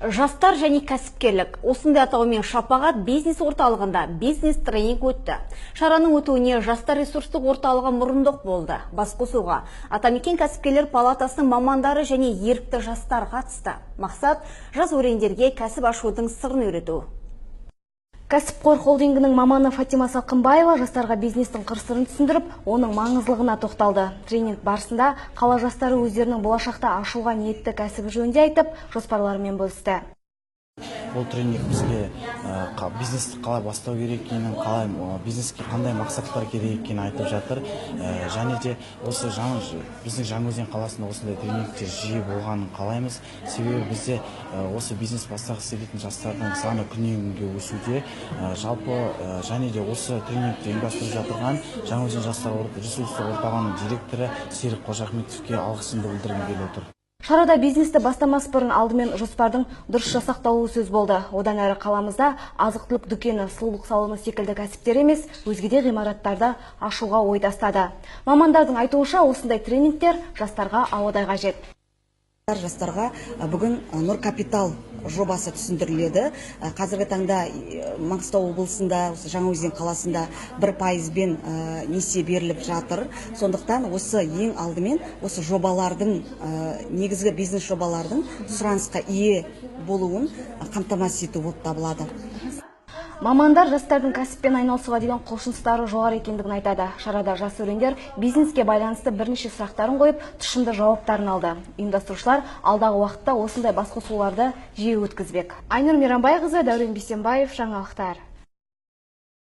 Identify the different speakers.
Speaker 1: Жастар және кәсіпкерлік. Осындай атауымен Шапағат бизнес орталығында бизнес тренинг өтті. Шараның өтуіне жастар ресурстық орталығы мұрындық болды. Басқосуға Атамекен кәсіпкерлер палатасының мамандары және ерікті жастар қатысты. Мақсат жас өрендерге кәсіп ашудың сырын үйрету. Кәсіпқор холдингінің маманы Фатима Салқынбаева жастарға бизнестің қыр-сырын түсіндіріп, оның маңыздылығына тоқталды. Тренинг барысында қала жастары өздерінің болашақта ашуға ниетті кәсібі жөнінде айтып, жоспарларымен бөлісті.
Speaker 2: Бұл тренинг бізге бизнесті қалай бастау керек екенін, бизнеске қандай мақсаттар керек екенін айтып жатыр. Және де осы біздің Жаңаөзен қаласында осындай тренингтер жиі болғанын қалаймыз. Себебі бізде осы бизнес бастағысы келетін жастардың саны күннен күнге өсуде. Жалпы және де осы тренингті ұйымдастырып жатырған Жаңаөзен жастар ресурстық орталығының директоры Серік Қожахметовке алғысымды білдіргім келіп отыр.
Speaker 1: Шарада бизнесті бастамас бұрын алдымен жоспардың дұрыс жасақталуы сөз болды. Одан әрі қаламызда азық-түлік дүкені, сұлулық салоны секілді кәсіптер емес, өзге де ғимараттарды ашуға ой тастады. Мамандардың айтуынша осындай тренингтер жастарға ауадай қажет.
Speaker 3: Жастарға бүгін Нұр Капитал жобасы түсіндіріледі. Қазіргі таңда Маңғыстау облысында, Жаңаөзен қаласында 1%-бен несие беріліп жатыр. Сондықтан осы ең алдымен осы жобалардың, негізгі бизнес жобалардың сұранысқа ие болуын қамтамасыз ету болып табылады.
Speaker 1: Мамандар жастардың кәсіппен айналысуға деген құлшыныстары жоғары екендігін айтады. Шарада жас өрендер бизнеске байланысты бірнеше сұрақтарын қойып, тұшымды жауаптарын алды. Ұйымдастырушылар алдағы уақытта осындай басқосуларды жиі өткізбек. Айнұр Мейрамбайқызы, Дәурен Бейсенбаев, жаңалықтар.